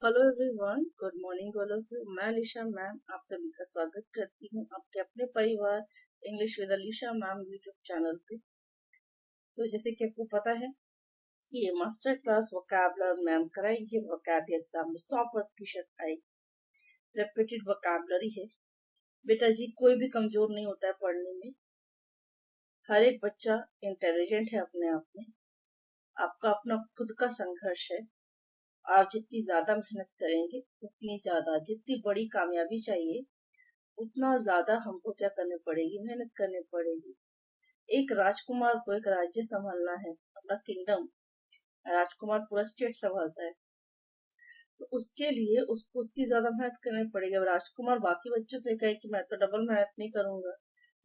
Hello everyone, good morning all of you. मैं Alisha ma'am आप सभी का स्वागत करती हूँ आपके अपने परिवार English with Alisha ma'am YouTube channel पे। तो जैसे कि आपको पता है कि ये मास्टर क्लास वोकैबुलरी मैम कराएंगे। वोकैब एग्जाम में 100% आई रिपीटेड वोकैबुलरी है। बेटा जी, कोई भी कमजोर नहीं होता है पढ़ने में। हर एक बच्चा इंटेलिजेंट है अपने आप में। आपका अपना खुद का संघर्ष है। आप जितनी ज्यादा मेहनत करेंगे उतनी ज्यादा, जितनी बड़ी कामयाबी चाहिए उतना ज्यादा हमको क्या करनी पड़ेगी, मेहनत करनी पड़ेगी। एक राजकुमार को एक राज्य संभालना है, अपना किंगडम। राजकुमार पूरा स्टेट संभालता है, तो उसके लिए उसको उतनी ज्यादा मेहनत करनी पड़ेगी। अब राजकुमार बाकी बच्चों से कहे कि मैं तो डबल मेहनत नहीं करूंगा,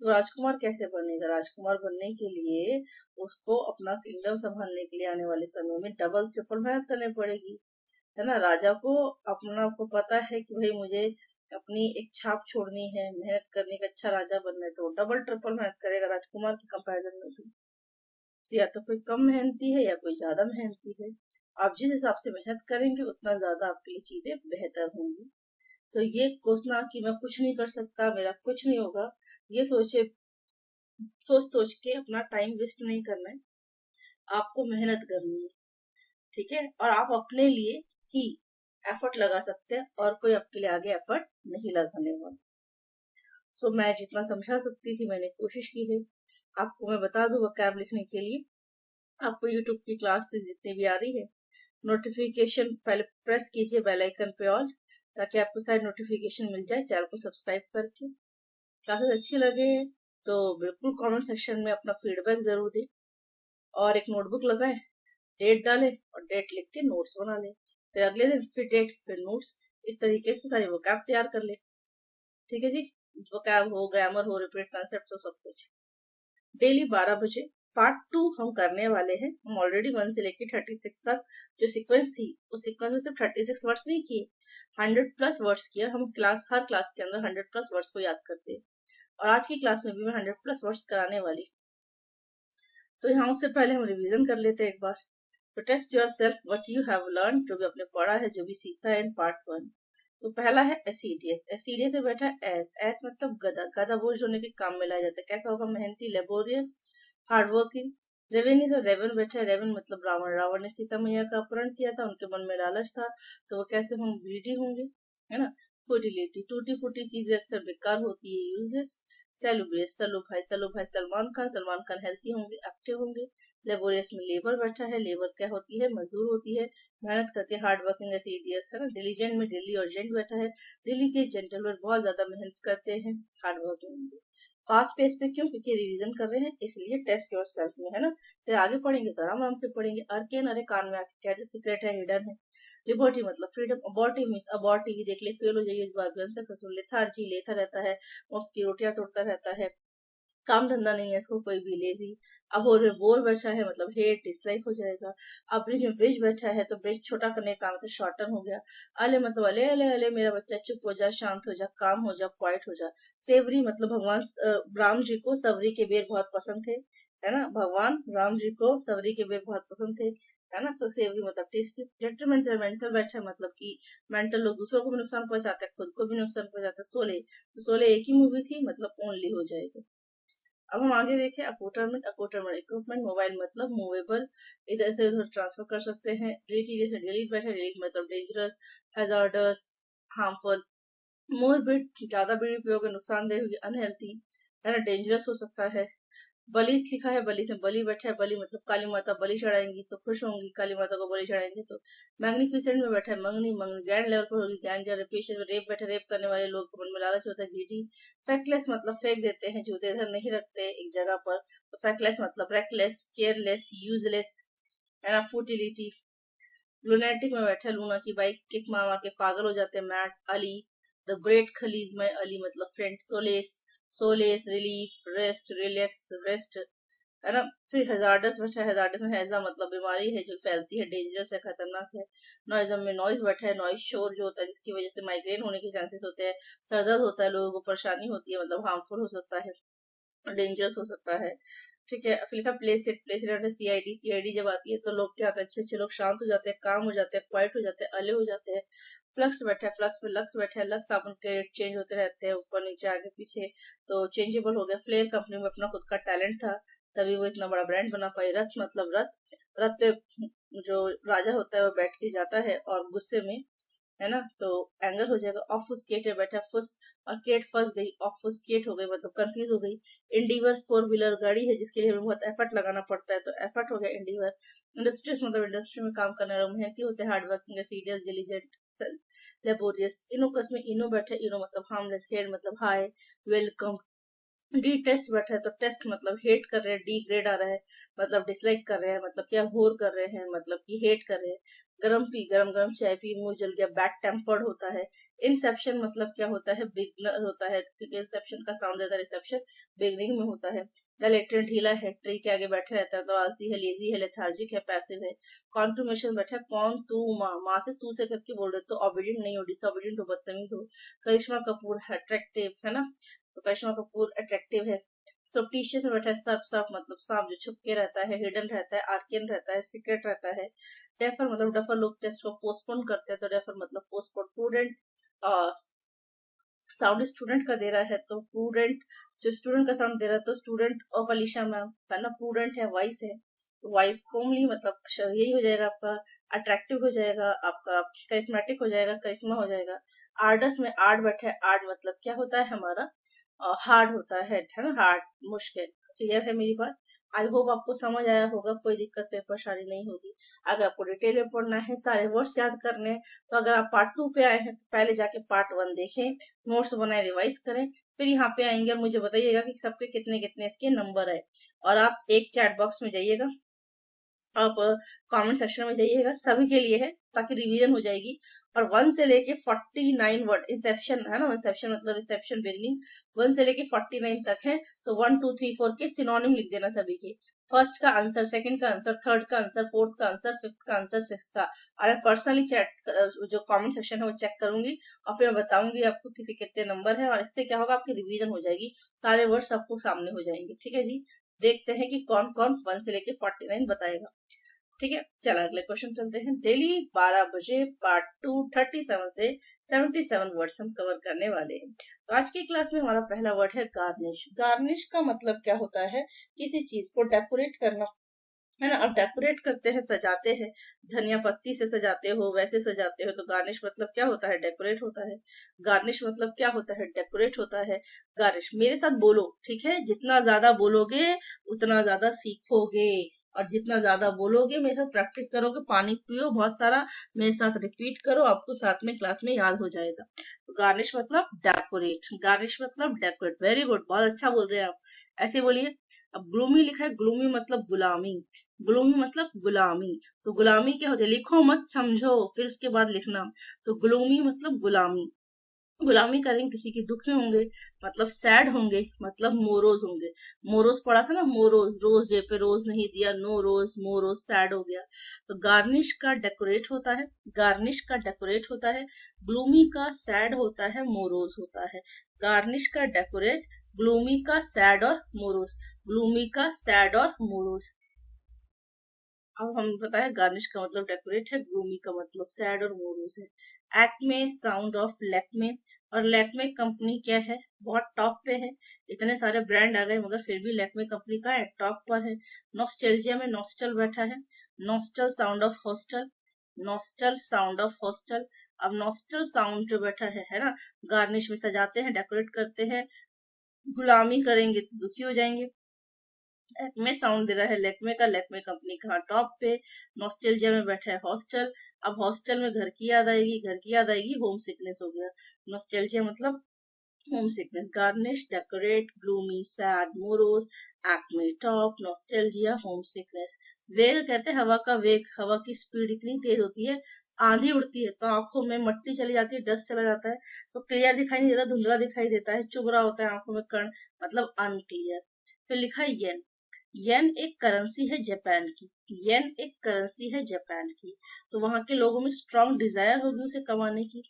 तो राजकुमार कैसे बनेगा? राजकुमार बनने के लिए उसको अपना किंगडम संभालने के लिए आने वाले समय में डबल ट्रिपल मेहनत करनी पड़ेगी, है ना। राजा को अपना आपको पता है कि भाई मुझे अपनी एक छाप छोड़नी है, मेहनत करने का, अच्छा राजा बनना है, तो डबल ट्रिपल मेहनत करेगा राजकुमार की कंपैरिजन में भी। तो या तो कोई कम मेहनती है या कोई ज्यादा मेहनती है। आप जिस हिसाब से मेहनत करेंगे उतना ज्यादा आपके लिए चीजें बेहतर होंगी। तो ये सोचना कि मैं कुछ नहीं कर सकता, मेरा कुछ नहीं होगा, ये सोच सोच के अपना टाइम वेस्ट नहीं करना है। आपको मेहनत करनी है, ठीक है। और आप अपने लिए ही एफर्ट लगा सकते हैं और कोई आपके लिए आगे एफर्ट नहीं लगाने वाला। सो मैं जितना समझा सकती थी मैंने कोशिश की है। आपको मैं बता दूं वोकैब लिखने के लिए आपको यूट्यूब की क्लास से जितनी भी आ रही है, नोटिफिकेशन पहले प्रेस कीजिए बेल आइकन पे ऑल, ताकि आपको सारी नोटिफिकेशन मिल जाए। चैनल को सब्सक्राइब करके क्लासेस अच्छी लगे तो बिल्कुल कमेंट सेक्शन में अपना फीडबैक जरूर दें। और एक नोटबुक लगाएं, डेट डालें और डेट लिख के नोट्स बना लें। फिर अगले दिन फिर डेट फिर नोट्स, इस तरीके से सारी वोकैब तैयार कर ले। ठीक है जी। वोकैब हो, ग्रामर हो, रिपीट कॉन्सेप्ट हो, सब कुछ डेली 12 बजे। पार्ट 2 हम करने वाले हैं। हम ऑलरेडी 1 से लेकर 36 तक जो सीक्वेंस थी उस सीक्वेंस में सिर्फ 36 वर्ड्स नहीं किए, 100+ वर्ड्स किया। हम हर क्लास के अंदर 100+ वर्ड्स को याद करते हैं, और आज की क्लास में भी मैं 100+ वर्ड्स कराने वाली। तो यहाँ उससे पहले हम रिवीजन कर लेते हैं एक बार। तो test yourself what you have learn, जो भी आपने पढ़ा है, जो भी सीखा है इन पार्ट 1। तो पहला है एसीडियस। एसीडियस में बैठा है एस। एस मतलब गधा। गधा बोझ होने के काम में लाया जाता है। कैसा होगा? मेहनती, लेबोरियस, हार्ड वर्किंग। रेवेन्यू से रेवन बैठा है। रेवन मतलब रावण। रावण ने सीता मैया का अपहरण किया था, उनके मन में लालच था, तो वो कैसे हम ग्रीडी होंगे, है ना। फुटिलिटी, टूटी फूटी चीजें अक्सर बेकार होती है, यूजलेस। सेलुब्रेस, सलू भाई सलमान खान। सलमान खान हेल्थी होंगे, एक्टिव होंगे। लेबोरियस में लेबर बैठा है। लेबर क्या होती है? मजदूर होती है, मेहनत करते हैं, हार्ड वर्किंग एसीडियस, है ना। डिलीजेंट में दिल्ली और जेंट बैठा है। दिल्ली के जेंटलमैन बहुत ज्यादा मेहनत करते हैं, हार्ड वर्किंग होंगे। फास्ट पेस पे क्यों? क्योंकि रिवीजन कर रहे हैं, इसलिए टेस्ट योर सेल्फ में, है ना। फिर आगे पढ़ेंगे तो आराम आराम से पढ़ेंगे। अर्केन, अरे कान में आके क्या सीक्रेट है, हिडन है। लिबर्टी मतलब फ्रीडम। अबॉर्टिव मीन्स अबॉर्ट टीवी देख ले, फेल हो जाइए इस बार भी अनसक्सेसफुल। लेथार्जी, लेता रहता है, मुफ्त की रोटियां तोड़ता रहता है, काम धंधा नहीं है इसको, कोई भी लेजी। अब और बोर बैठा है मतलब हेट, डिसलाइक हो जाएगा। अब ब्रिज में ब्रिज बैठा है तो ब्रिज छोटा करने का काम तो शॉर्टन हो गया। अले मतलब अले अले अले, मेरा बच्चा चुप हो जा, शांत हो जा, काम हो जा, क्वाइट हो जा। सेवरी मतलब भगवान राम जी को सबरी के बेर बहुत पसंद थे, है ना। भगवान राम जी को सबरी के बेर बहुत पसंद थे, है ना। तो सेवरी मतलब टेस्टी। डेट्रीमेंटल, मेंटल बैठा है मतलब कि मेंटल लोग दूसरों को भी नुकसान पहुंचाते हैं, खुद को भी नुकसान पहुंचाते हैं। सोले, तो सोले एक ही मूवी थी, मतलब ओनली हो जाएगा। अब हम आगे देखें अकोटरमेंट। अकोटरमेंट इक्विपमेंट। मोबाइल मतलब मूवेबल, इधर से उधर ट्रांसफर कर सकते हैं। डिलीट में डिलीट बैठे। डिलीट मतलब डेंजरस, हैजार्डस, हार्मफुल। मोरबिड, ज्यादा बीड़ी पियोगे नुकसानदेह होगी, अनहेल्थी, है ना, डेंजरस हो सकता है। बलि लिखा है, बलि से बलि बैठा है। बलि मतलब काली माता बलि चढ़ाएंगी तो खुश होंगी, काली माता को बलि चढ़ाएंगे तो। मैग्निफिसेंट में बैठा है मंगनी। मंगनी ग्रैंड लेवल पर होगी, ग्रैंड रेपिएशन में। रेप बैठा, रेप करने वाले लोग को मन में लालच होता है, ग्रीडी। फैक्टलेस मतलब फेंक देते हैं, जूते इधर नहीं रखते एक जगह पर, तो फैक्टलेस मतलब रेकलेस, केयरलेस, यूजलेस, है ना। फुटिलिटी। लुनेटिक में बैठा है, लूना की बाइक किक मार मार के पागल हो जाते हैं, मैट। अली, द ग्रेट खलीज में, अली मतलब friend. Solace, solace, relief, rest, relax, rest, है ना। फिर हजार्डस बैठा है। हजार्डस में हैजा मतलब बीमारी है जो फैलती है, डेंजरस है, खतरनाक है। नॉइजम में नॉइज बैठा है। नॉइज शोर जो होता है जिसकी वजह से माइग्रेन होने के चांसेस होते हैं, सरदर्द होता है, लोगों को परेशानी होती है, मतलब हार्मफुल हो सकता है, डेंजरस हो सकता है। ठीक है। फिर लिखा प्लेस इट सीआईडी। सीआईडी जब आती है तो लोग क्या होता है, अच्छे अच्छे लोग शांत हो जाते हैं, काम हो जाते हैं, क्वाइट हो जाते हैं, अले हो जाते हैं। फ्लक्स बैठा है, फ्लक्स में लक्स बैठा है। लक्स साबुन के रेट चेंज होते रहते हैं, ऊपर नीचे आगे पीछे, तो चेंजेबल हो गया। फ्लेयर कंपनी में अपना खुद का टैलेंट था, तभी वो इतना बड़ा ब्रांड बना पाई। रथ मतलब रथ, रथ पे जो राजा होता है वो बैठ के जाता है और गुस्से में, है ना, तो एंगर हो जाएगा। ऑफुस्केट है बैठा, फुस और केट फंस गई, ऑफुस्केट हो गई मतलब कंफ्यूज हो गई। इंडिवर फोर व्हीलर गाड़ी है जिसके लिए हमें बहुत एफर्ट लगाना पड़ता है, तो एफर्ट हो गया इंडिवर। इंडस्ट्रीज मतलब इंडस्ट्री में काम करने वाले मेहनती होते हैं, hard working, serious, diligent, laborious. Innocuous में इनो बैठा, इनो मतलब हार्मलेस, हेड मतलब हाई, वेलकम। डी टेस्ट बैठा है, तो टेस्ट मतलब हेट कर रहे हैं, डी ग्रेड आ रहा है मतलब डिसलाइक कर रहे हैं, मतलब क्या घोर कर रहे हैं, मतलब कि हेट कर रहे हैं। गरम पी, गरम गरम चाय पी, मुंह जल गया, बैड टेम्पर्ड होता है। इंसेप्शन मतलब क्या होता है, बिगनर होता है, क्योंकि इंसेप्शन का साउंड देता है, रिसेप्शन बिगनिंग में होता है। लेटेंट ढीला है, ट्री के आगे बैठे रहता है, तो आलसी है, लेजी है, लेथार्जिक है, पैसिव है। कॉन्फर्मेशन बैठा है, कौन, तू, माँ, माँ से तू से करके बोल रहे तो ऑबिडेंट नहीं हो, डिसऑबिडेंट हो, बदतमीज हो। करिश्मा कपूर अट्रैक्टिव है ना, तो करिश्मा कपूर अट्रैक्टिव है। सब्टिशियस में बैठा है, सर्प, सर्प मतलब सांप जो छुप के रहता है, हिडन रहता है, आर्कियन रहता है, सीक्रेट रहता है। डेफर मतलब डफर लोग टेस्ट को पोस्टपोन करते हैं, तो डेफर मतलब पोस्टपोन। प्रूडेंट साउंड स्टूडेंट का दे रहा है, तो प्रूडेंट जो स्टूडेंट का साउंड दे रहा है, तो स्टूडेंट ऑफ अलीशा मैम है ना, प्रूडेंट है, वाइस है, तो वाइस कोमली मतलब यही हो जाएगा आपका, अट्रैक्टिव हो जाएगा आपका, करिश्मेटिक हो जाएगा, करिश्मा हो जाएगा। आर्डस में आर्ड बैठा है, आर्ड मतलब क्या होता है हमारा, हार्ड होता है ना, हार्ड, मुश्किल। क्लियर है मेरी बात? आई होप आपको समझ आया होगा, कोई दिक्कत, कोई परेशानी नहीं होगी। अगर आपको डिटेल में पढ़ना है, सारे वर्ड्स याद करने हैं, तो अगर आप पार्ट 2 पे आए हैं तो पहले जाके पार्ट 1 देखें, नोट्स बनाए, रिवाइज करें, फिर यहाँ पे आएंगे और मुझे बताइएगा कि सबके कितने कितने इसके नंबर है। और आप एक चैट बॉक्स में जाइएगा, आप कमेंट सेक्शन में जाइएगा, सभी के लिए है ताकि रिवीजन हो जाएगी। और 1 से लेके 49 वर्ड, इंसेप्शन है ना, इंसेप्शन मतलब रिसेप्शन बिगनिंग, 1 से लेके 49 तक है, तो 1 2 3 4 के सिनोनिम लिख देना सभी के। फर्स्ट का आंसर, सेकंड का आंसर, थर्ड का आंसर, फोर्थ का आंसर, फिफ्थ का आंसर, सिक्स का। और पर्सनली चैट जो कमेंट सेक्शन है वो चेक करूंगी और फिर मैं बताऊंगी आपको किसी कितने नंबर है, और इससे क्या होगा, आपकी रिवीजन हो जाएगी, सारे वर्ड्स आपको सामने हो जाएंगे। ठीक है जी, देखते हैं कि कौन कौन 1 से लेके 49 बताएगा। ठीक है, चलो अगले क्वेश्चन चलते हैं। डेली 12 बजे पार्ट 2 37 से 77 वर्ड्स हम कवर करने वाले हैं। तो आज की क्लास में हमारा पहला वर्ड है गार्निश। गार्निश का मतलब क्या होता है, किसी चीज को डेकोरेट करना, है ना। अब डेकोरेट करते हैं, सजाते हैं, धनिया पत्ती से सजाते हो, वैसे सजाते हो, तो गार्निश मतलब क्या होता है, डेकोरेट होता है। गार्निश मतलब क्या होता है, डेकोरेट होता है। गार्निश, मेरे साथ बोलो, ठीक है, जितना ज्यादा बोलोगे उतना ज्यादा सीखोगे, और जितना ज्यादा बोलोगे, मेरे साथ प्रैक्टिस करोगे, पानी पियो बहुत सारा, मेरे साथ रिपीट करो, आपको साथ में क्लास में याद हो जाएगा। तो गार्निश मतलब डेकोरेट, गार्निश मतलब डेकोरेट। वेरी गुड, बहुत अच्छा बोल रहे हैं आप, ऐसे बोलिए। अब ग्लूमी लिखा है, ग्लूमी मतलब गुलामी, ग्लूमी मतलब गुलामी, तो गुलामी क्या होती है, लिखो मत समझो फिर उसके बाद लिखना, तो ग्लूमी मतलब गुलामी। गुलामी करेंगे किसी के, दुखी होंगे मतलब सैड होंगे, मतलब मोरोज होंगे। मोरोज पढ़ा था ना, मोरोज, रोज डे पे रोज नहीं दिया, नो रोज, मोरोज, सैड हो गया। तो गार्निश का डेकोरेट होता है, गार्निश का डेकोरेट होता है, ग्लूमी का सैड होता है, मोरोज होता है। गार्निश का डेकोरेट, ग्लूमी का सैड और मोरोज, ग्लूमी का सैड और मोरोज। अब हम बताया गार्निश का मतलब डेकोरेट है, ग्लूमी का मतलब सैड और मोरोज है। एक्मे, साउंड ऑफ लैक्मे, और लैक्मे कंपनी क्या है, बहुत टॉप पे है, इतने सारे ब्रांड आ गए मगर फिर भी लैक्मे कंपनी का टॉप पर है। नॉस्टैल्जिया में नॉस्टल बैठा है, nostril sound of hostel, nostril sound of hostel. अब नॉस्टल साउंड जो बैठा है ना, गार्निश में सजाते हैं, डेकोरेट करते हैं, गुलामी करेंगे तो दुखी हो जाएंगे। लेक्मे साउंड दे रहा है, लेक्मे का, लेक्मे कंपनी का टॉप पे। नॉस्टैल्जिया में बैठा है हॉस्टल, अब हॉस्टल में घर की याद आएगी, घर की याद आएगी, होम सिकनेस हो गया। नॉस्टैल्जिया मतलब home sickness. Garnish, decorate, gloomy, sad, morose, acme, top, nostalgia, home sickness. वेग कहते हैं हवा का वेग, हवा की स्पीड इतनी तेज होती है, आंधी उड़ती है तो आंखों में मट्टी चली जाती है, डस्ट चला जाता है, तो क्लियर दिखाई नहीं देता, धुंधला दिखाई देता है, चुभ रहा होता है आंखों में कण, मतलब अनक्लियर। फिर लिखा है येन। येन एक करेंसी है जापान की, येन एक करेंसी है जापान की, तो वहां के लोगों में स्ट्रॉन्ग डिजायर होगी उसे कमाने की।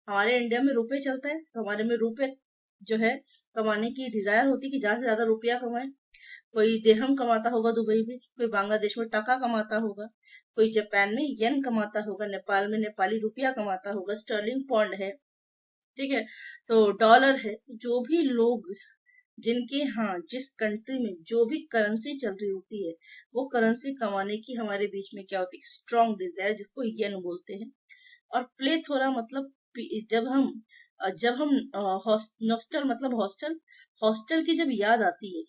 हमारे इंडिया में रुपए चलता है, तो हमारे में रुपए जो है कमाने की डिजायर होती है कि ज्यादा से ज्यादा रुपया कमाए, कोई दिरहम कमाता होगा दुबई में, कोई बांग्लादेश में टका कमाता होगा, कोई जापान में येन कमाता होगा, नेपाल में नेपाली रुपया कमाता होगा, स्टर्लिंग पौंड है, ठीक है, तो डॉलर है। तो जो भी लोग जिनके यहाँ जिस कंट्री में जो भी करेंसी चल रही होती है, वो करेंसी कमाने की हमारे बीच में क्या होती है, स्ट्रॉन्ग डिजायर, जिसको येन बोलते हैं। और प्लेथोरा मतलब जब हम हॉस्टल मतलब हॉस्टल, हॉस्टल की जब याद आती है,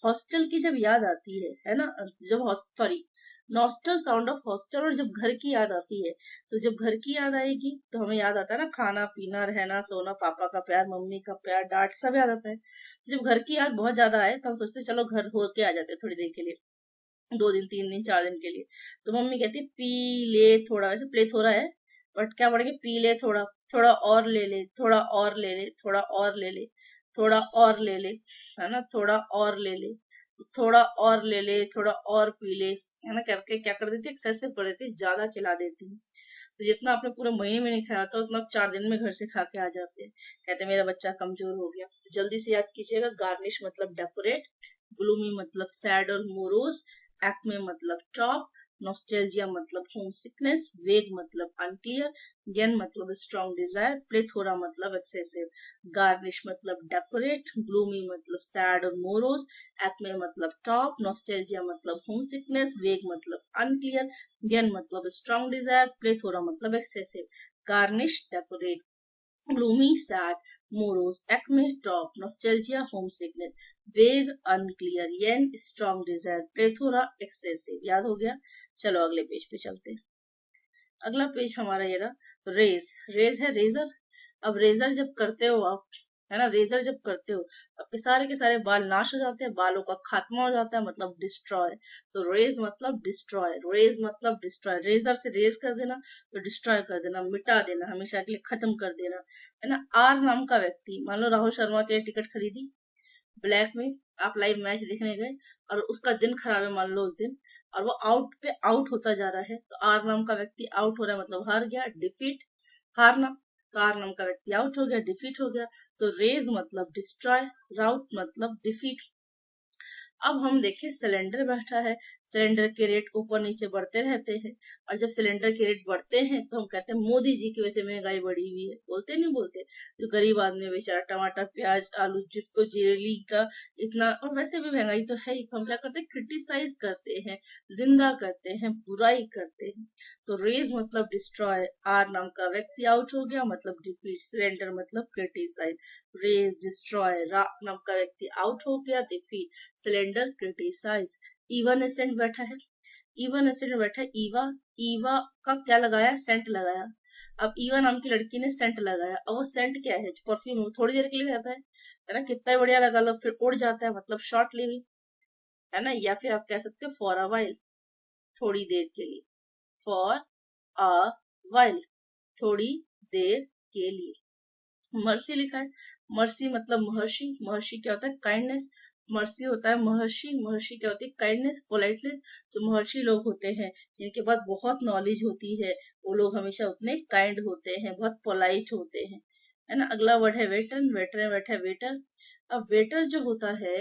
हॉस्टल की जब याद आती है ना, जब sorry, nostril sound of hostel, और जब घर की याद आती है, तो जब घर की याद आएगी तो हमें याद आता है ना, खाना पीना रहना सोना, पापा का प्यार, मम्मी का प्यार, डांट, सब याद आता है। जब घर की याद बहुत ज्यादा आए तो हम सोचते चलो घर हो के आ जाते थोड़ी देर के लिए, 2 दिन 3 दिन 4 दिन के लिए। तो मम्मी कहती पी ले थोड़ा, वैसे प्ले थोड़ा है, बट क्या पढ़ेंगे, पी ले थोड़ा, थोड़ा और ले ले, थोड़ा और ले ले, थोड़ा और ले ले, थोड़ा और ले ले, है ना, थोड़ा और ले ले, थोड़ा और ले ले, थोड़ा और पी ले, है ना, करके क्या कर देती है, एक्सेसिव कर देती है, ज्यादा खिला देती है। तो जितना आपने पूरे महीने में नहीं खाया था उतना 4 दिन में घर से खा के आ जाते हैं। कहते हैं मेरा बच्चा कमजोर हो गया। तो जल्दी से याद कीजिएगा, गार्निश मतलब डेकोरेट, ग्लूमी मतलब सैड और मोरोस, एक्मे मतलब टॉप, नॉस्टैल्जिया मतलब होम सिकनेस, वेग मतलब अनक्लियर, गेन मतलब स्ट्रॉन्ग डिजायर, प्लेथोरा मतलब एक्सेसिव, गार्निश मतलब डेकोरेट, ग्लूमी मतलब सैड और मोरोस, एक्मे मतलब टॉप, नॉस्टैल्जिया मतलब होम सिकनेस, वेग मतलब अनक्लियर, गेन मतलब स्ट्रॉन्ग डिजायर, प्लेथोरा मतलब excessive, garnish decorate, gloomy, sad, morose, acme, top, nostalgia, homesickness, vague, unclear, yen, strong desire, plethora, excessive। याद हो गया? चलो अगले पेज पे चलते हैं। अगला पेज हमारा ये रहा, रेज। रेज है रेजर। अब रेजर जब करते हो आप, है ना, रेजर जब करते हो तो आपके सारे के सारे बाल नाश हो जाते हैं, बालों का खात्मा हो जाता है, मतलब डिस्ट्रॉय। तो रेज मतलब डिस्ट्रॉय, रेज मतलब डिस्ट्रॉय, रेजर से रेज कर देना, तो डिस्ट्रॉय कर देना, मिटा देना, हमेशा के लिए खत्म कर देना, है ना। आर नाम का व्यक्ति, मान लो राहुल शर्मा के लिए टिकट खरीदी ब्लैक में, आप लाइव मैच देखने गए और उसका दिन खराब है मान लो उस दिन, और वो आउट पे आउट होता जा रहा है, तो आर नाम का व्यक्ति आउट हो रहा है, मतलब हार गया, डिफीट, हारना। तो आर नाम का व्यक्ति आउट हो गया, डिफीट हो गया। तो रेज मतलब डिस्ट्रॉय, राउट मतलब डिफीट। अब हम देखें सिलेंडर बैठा है, सिलेंडर के रेट ऊपर नीचे बढ़ते रहते हैं, और जब सिलेंडर के रेट बढ़ते हैं तो हम कहते हैं मोदी जी की वजह से महंगाई बढ़ी हुई है। बोलते नहीं बोलते? जो गरीब आदमी है बेचारा, टमाटर प्याज आलू जिसको जेली का इतना, और वैसे भी महंगाई तो है ही, तो हम क्या करते हैं, क्रिटिसाइज करते हैं, निंदा करते हैं, बुराई करते हैं। तो रेज मतलब डिस्ट्रॉय, आर नाम का व्यक्ति आउट हो गया मतलब डिफीट, सिलेंडर मतलब क्रिटिसाइज, रेज डिस्ट्रॉय, राक नाम का व्यक्ति आउट हो गया, defeat, cylinder criticize. Even ascent बैठा है, इवन एसेंट बैठा है, ईवा, ईवा का क्या लगाया, सेंट लगाया। अब ईवा नाम की लड़की ने सेंट लगाया, अब वो सेंट क्या है, परफ्यूम, थोड़ी देर के लिए रहता है ना, कितना बढ़िया लगा लो, फिर उड़ जाता है, मतलब शॉर्ट लिविंग, है ना। या फिर आप कह सकते हो फॉर अ वाइल, थोड़ी देर के लिए, फॉर अ वाइल, थोड़ी देर के लिए। मर्सी लिखा है, मर्सी मतलब महर्षि, महर्षि क्या होता है, काइंडनेस, मर्सी होता है महर्षि, महर्षि क्या होती है, काइंडनेस, पोलाइटनेस। जो महर्षि लोग होते हैं जिनके पास बहुत नॉलेज होती है, वो लोग हमेशा उतने काइंड होते हैं, बहुत पोलाइट होते हैं, है ना। अगला वर्ड है वेटर, वेटर में बैठा है वेटर। अब वेटर जो होता है,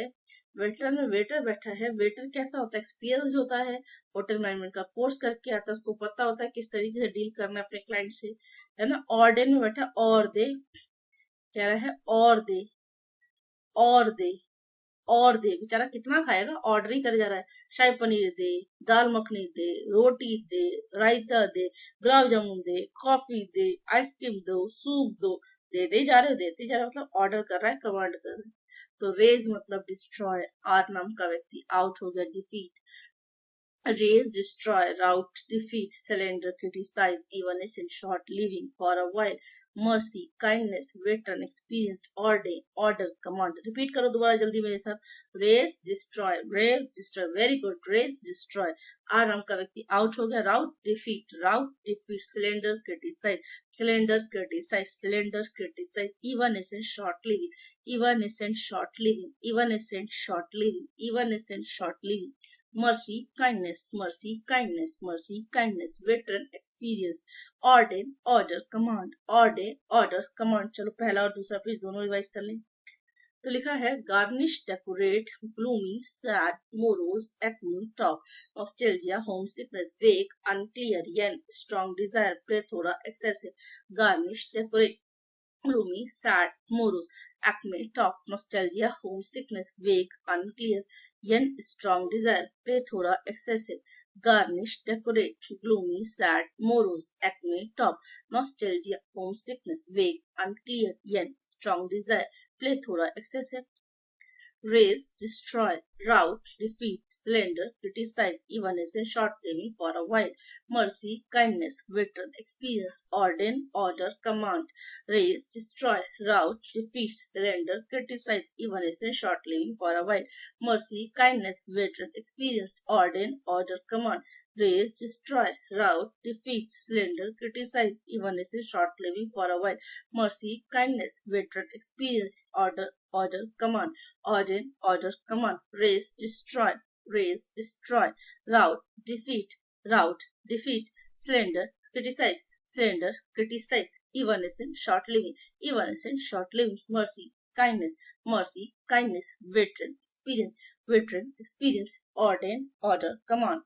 वेटर में वेटर बैठा है, वेटर कैसा होता है, एक्सपीरियंस होता है, होटल मैनेजमेंट का कोर्स करके आता है, उसको पता होता है किस तरीके से डील करना है अपने क्लाइंट से, है ना। ऑर्डर में बैठा, और दे, कह रहा है और दे, और दे, और दे, बेचारा कितना खाएगा, ऑर्डर ही करे जा रहा है, शाही पनीर दे, दाल मखनी दे, रोटी दे, रायता दे, गुलाब जामुन दे, कॉफी दे, आइसक्रीम दो, सूप दो, दे जा रहे हो, देते जा रहे हो, मतलब ऑर्डर कर रहा है, कमांड कर रहा है। तो रेज मतलब डिस्ट्रॉय, आर नाम का व्यक्ति आउट हो गया, defeat, raise, destroy, rout, defeat, surrender, criticize, evanescent, short, living, for a while, mercy, kindness, veteran, experienced, order, command। Repeat करो दोबारा जल्दी मेरे साथ, raise, destroy, very good, raise, destroy। R नाम का व्यक्ति आउट हो गया, rout, defeat, cylinder, criticise, cylinder, criticise, evanescent, short, living, evanescent, short, living, evanescent, short, living, evanescent, short, living। mercy, kindness, mercy, kindness, veteran, experience, order, command, order, command। चलो पहला और दूसरा page दोनों रिवाइज कर लें। तो लिखा है garnish, decorate, gloomy, sad, morose, acme, top, nostalgia, home sickness, vague, unclear, yen, strong desire, plethora, excessive, garnish, decorate, gloomy, sad, morose, acme, talk, nostalgia, homesickness, vague, unclear, young, strong desire, plethora, excessive, garnish, decorate, gloomy, sad, morose, acme, talk, nostalgia, homesickness, vague, unclear, young, strong desire, plethora, excessive, raise, destroy, rout, defeat, slender, criticize, evanescent, short-living for a while, mercy, kindness, veteran, experience, ordain, order, command, raise, destroy, rout, defeat, slender, criticize, evanescent, short-living for a while, mercy, kindness, veteran, experience, ordain, order, command, raise, destroy, rout, defeat, slender, criticize, evanescent, short-living for a while, mercy, kindness, veteran, experience, order, command, order, command, raise, destroy, rout, defeat, slender, criticize, evanescent, short living, mercy, kindness, veteran, experience, order, command.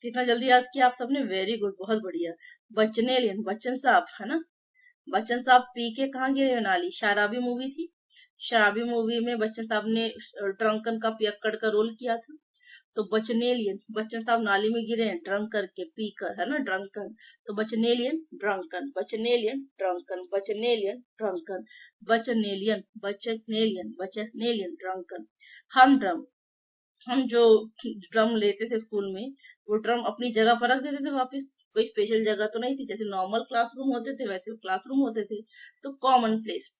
कितना जल्दी याद किया आप सबने, very good, बहुत बढ़िया. बचनेलियन, बच्चन साहब है ना, बच्चन साहब पी के कहाँ गिरे नाली, शराबी मूवी थी, शराबी मूवी में बच्चन साहब ने ड्रंकन का पियक्कड़ का रोल किया था. तो बचनेलियन, बच्चन साहब नाली में गिरे हैं ड्रंक करके, पी कर, है ना, ड्रंकन. तो बचनेलियन drunken, Bacchanalian drunken, Bacchanalian drunken, Bacchanalian drunken. हम जो ड्रम लेते थे स्कूल में, वो ड्रम अपनी जगह पर रख देते थे वापस, कोई स्पेशल जगह तो नहीं थी, जैसे नॉर्मल क्लासरूम होते थे वैसे क्लासरूम होते थे. तो कॉमन प्लेस,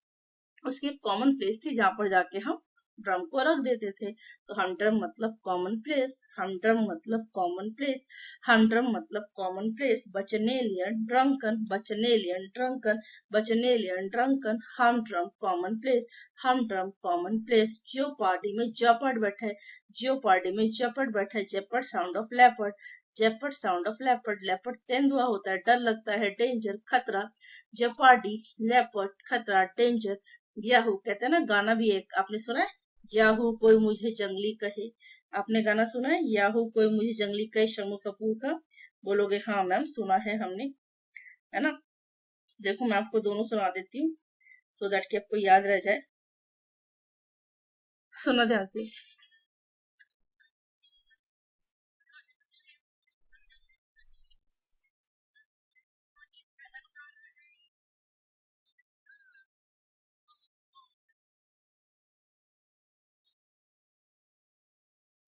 उसकी एक कॉमन प्लेस थी जहां पर जाके हम ड्रम को रख देते थे. तो हम ड्रम मतलब कॉमन प्लेस, हम ड्रम मतलब कॉमन प्लेस, हम ड्रम मतलब commonplace. Bacchanalian drunken, Bacchanalian drunken, Bacchanalian drunken, humdrum commonplace, humdrum commonplace. जियो पार्टी में जपट बैठे, जियो पार्टी में जपट बैठे, जेपट साउंड ऑफ लेपर्ड, जेपट साउंड ऑफ लेपर्ड, लेपर्ड तेंदुआ होता है, डर लगता है, डेंजर खतरा, जेपार्डी लेपर्ड खतरा, डेंजर. याहू कहते हैं ना, गाना भी एक आपने सुना है, याहू कोई मुझे जंगली कहे, आपने गाना सुना है, याहू कोई मुझे जंगली कहे, शम्मू कपूर का. बोलोगे हाँ मैम सुना है हमने, है ना. देखो मैं आपको दोनों सुना देती हूँ सो दैट कि आपको याद रह जाए. सुनो ध्यान से.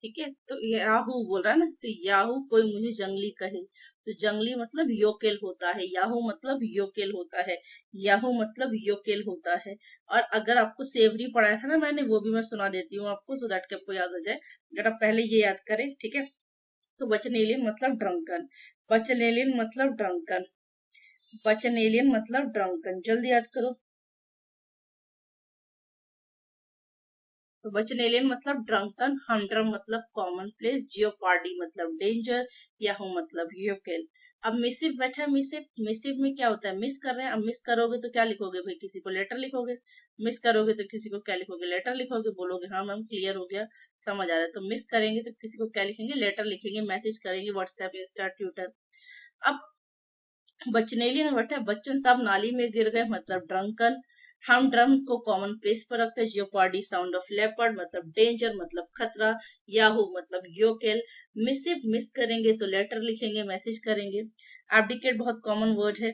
ठीक है, तो याहू बोल रहा है ना, तो याहू कोई मुझे जंगली कहे, तो जंगली मतलब योकेल होता है, याहू मतलब योकेल होता है, याहू मतलब योकेल होता है. और अगर आपको सेवरी पढ़ाया था ना मैंने, वो भी मैं सुना देती हूँ आपको सो दैट कि आपको याद हो जाए, अगर आप पहले ये याद करें. ठीक है, तो बचनेलियन मतलब ड्रंकन, बचनेलियन मतलब ड्रंकन, बचनेलियन मतलब ड्रंकन, जल्दी याद करो. तो बचनेलियन मतलब ड्रंकन, हमड्रम मतलब कॉमन प्लेस, जियोपार्डी मतलब डेंजर, याहू मतलब योकेल. अब मिसिव बैठा है, मिसिव में क्या होता है, मिस कर रहे हैं. अब मिस करोगे तो क्या लिखोगे भाई, किसी को लेटर लिखोगे, मिस करोगे तो किसी को क्या लिखोगे, लेटर लिखोगे. बोलोगे हाँ मैम क्लियर हो गया, समझ आ रहा है. तो मिस करेंगे तो किसी को क्या लिखेंगे, लेटर लिखेंगे, मैसेज करेंगे व्हाट्सएप, इंस्टा, ट्विटर. अब बचनेलियन बैठा है, बच्चन साहब नाली में गिर गए मतलब ड्रंकन, हम ड्रम को कॉमन प्लेस पर रखते हैं, जियोपार्डी साउंड ऑफ लेपर्ड मतलब डेंजर मतलब खतरा, याहू मतलब योकेल. मिसिव मिस करेंगे तो लेटर लिखेंगे, मैसेज करेंगे. एब्डिकेट बहुत कॉमन वर्ड है,